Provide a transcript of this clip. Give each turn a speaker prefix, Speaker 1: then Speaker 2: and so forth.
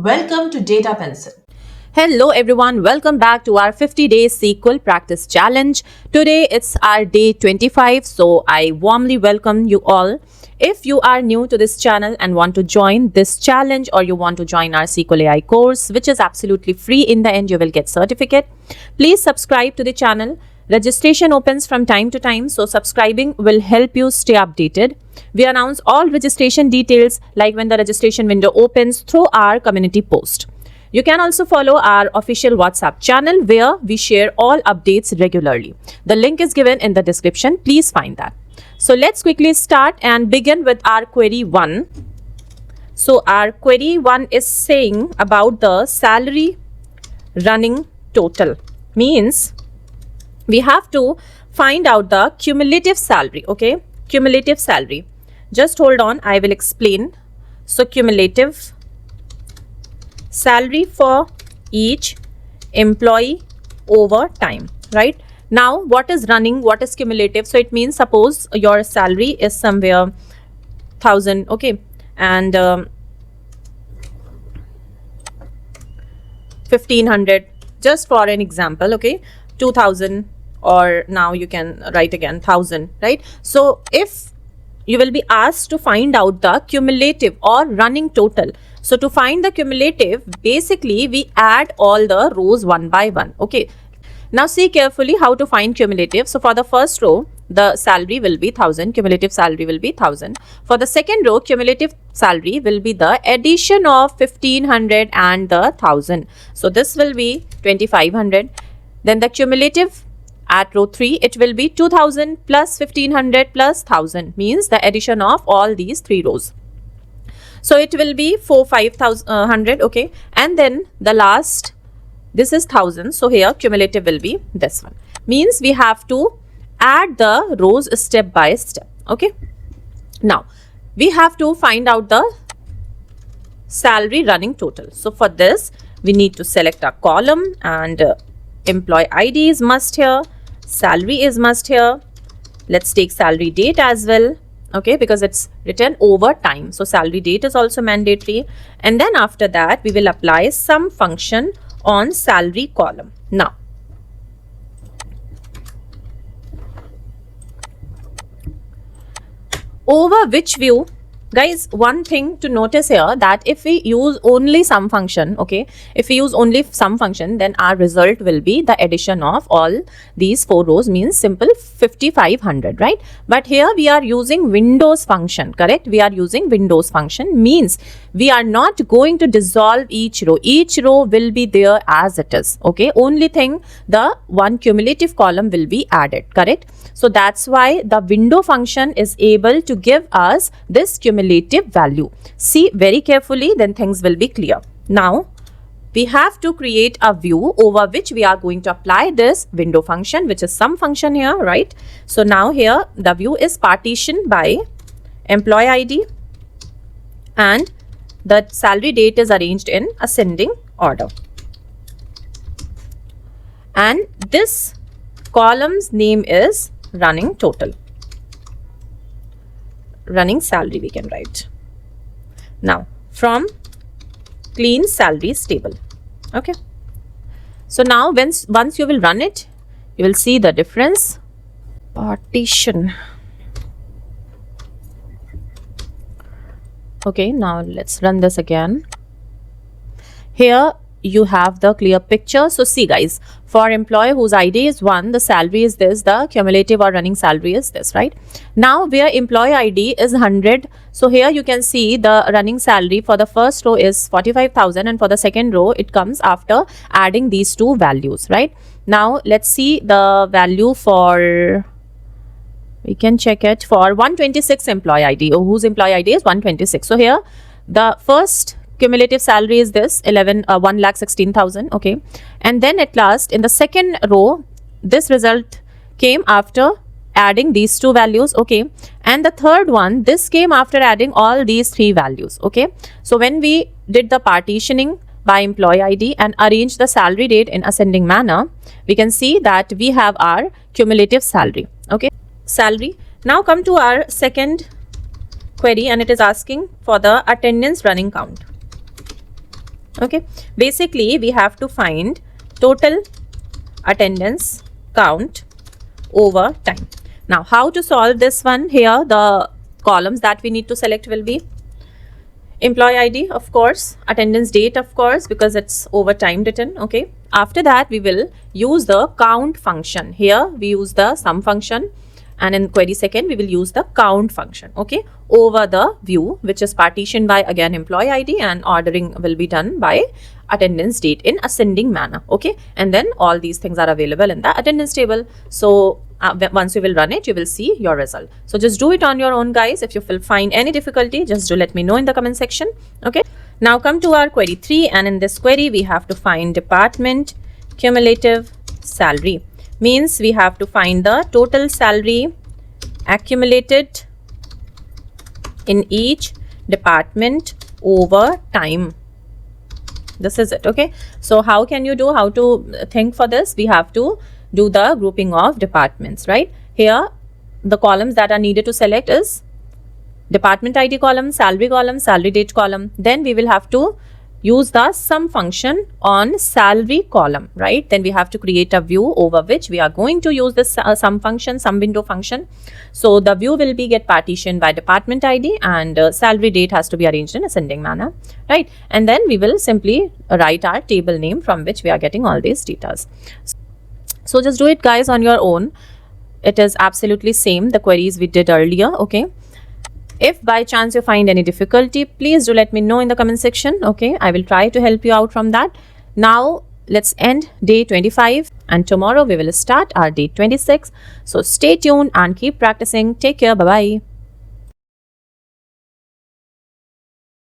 Speaker 1: Welcome to DataPencil.
Speaker 2: Hello everyone, welcome back to our 50-day SQL practice challenge. Today it's our day 25, so I warmly welcome you all. If you are new to this channel and want to join this challenge or you want to join our SQL AI course, which is absolutely free, in the end you will get certificate. Please subscribe to the channel. Registration opens from time to time, so subscribing will help you stay updated. We announce all registration details like when the registration window opens through our community post. You can also follow our official WhatsApp channel where we share all updates regularly. The link is given in the description. Please find that. So let's quickly start and begin with our query 1. So our query 1 is saying about the salary running total. Means we have to find out the cumulative salary. Okay, cumulative salary. Just hold on, I will explain. So cumulative salary for each employee over time, right? Now what is running, what is cumulative? So it means suppose your salary is somewhere 1000, okay, and 1500, just for an example, okay, 2000, or now you can write again 1000, right? So if you will be asked to find out the cumulative or running total. So to find the cumulative, basically we add all the rows one by one. Okay. Now see carefully how to find cumulative. So for the first row, the salary will be 1000, cumulative salary will be 1000. For the second row, cumulative salary will be the addition of 1500 and the 1000. So this will be 2500. Then the cumulative at row 3, it will be 2000 plus 1500 plus 1000, means the addition of all these three rows. So it will be 4500, okay, and then the last, this is 1000, so here cumulative will be this one, means we have to add the rows step by step. Okay, now we have to find out the salary running total. So for this we need to select a column, and employee ID is must here, salary is must here. Let's take salary date as well, okay, because it's written over time, so salary date is also mandatory. And then after that we will apply some function on salary column. Now over which view, guys, one thing to notice here, that if we use only sum function, okay, if we use only sum function, then our result will be the addition of all these four rows, means simple 5500, right? But here we are using Windows function, correct? We are using Windows function, means we are not going to dissolve each row. Each row will be there as it is, okay? Only thing, the one cumulative column will be added, correct? So that's why the window function is able to give us this cumulative value. See very carefully, then things will be clear. Now we have to create a view over which we are going to apply this window function, which is sum function here, right? So now here the view is partitioned by employee ID, and the salary date is arranged in ascending order, and this column's name is running total. Running salary we can write. Now from clean salaries table. Okay, so now once you will run it, you will see the difference. Partition. Okay, now let's run this again. Here you have the clear picture. So see guys, for employee whose ID is 1, the salary is this, the cumulative or running salary is this, right? Now where employee ID is 100, so here you can see the running salary for the first row is 45,000, and for the second row it comes after adding these two values, right? Now let's see the value for, we can check it for 126 employee ID, whose employee ID is 126. So here the first cumulative salary is this 1,16,000, okay, and then at last in the second row this result came after adding these two values, okay, and the third one, this came after adding all these three values, okay. So when we did the partitioning by employee ID and arrange the salary date in ascending manner, we can see that we have our cumulative salary, okay, salary. Now come to our second query, and it is asking for the attendance running count. Okay, basically we have to find total attendance count over time. Now how to solve this one? Here the columns that we need to select will be employee ID, of course, attendance date, of course, because it's over time written. Okay, after that we will use the count function. Here we use the sum function, and in query second we will use the count function, okay, over the view, which is partitioned by again employee ID, and ordering will be done by attendance date in ascending manner. Okay, and then all these things are available in the attendance table. So once you will run it, you will see your result. So just do it on your own, guys. If you will find any difficulty, just do let me know in the comment section. Okay, now come to our query 3, and in this query we have to find department cumulative salary. Means we have to find the total salary accumulated in each department over time. This is it. Okay, so how can you do, how to think for this? We have to do the grouping of departments, right? Here the columns that are needed to select is department ID column, salary date column. Then we will have to use the sum function on salary column, right? Then we have to create a view over which we are going to use this sum function, sum window function. So the view will be get partitioned by department ID, and salary date has to be arranged in ascending manner, right? And then we will simply write our table name from which we are getting all these data. So just do it, guys, on your own. It is absolutely same the queries we did earlier. Okay, if by chance you find any difficulty, please do let me know in the comment section. Okay, I will try to help you out from that. Now let's end day 25, and tomorrow we will start our day 26. So stay tuned and keep practicing. Take care. Bye bye.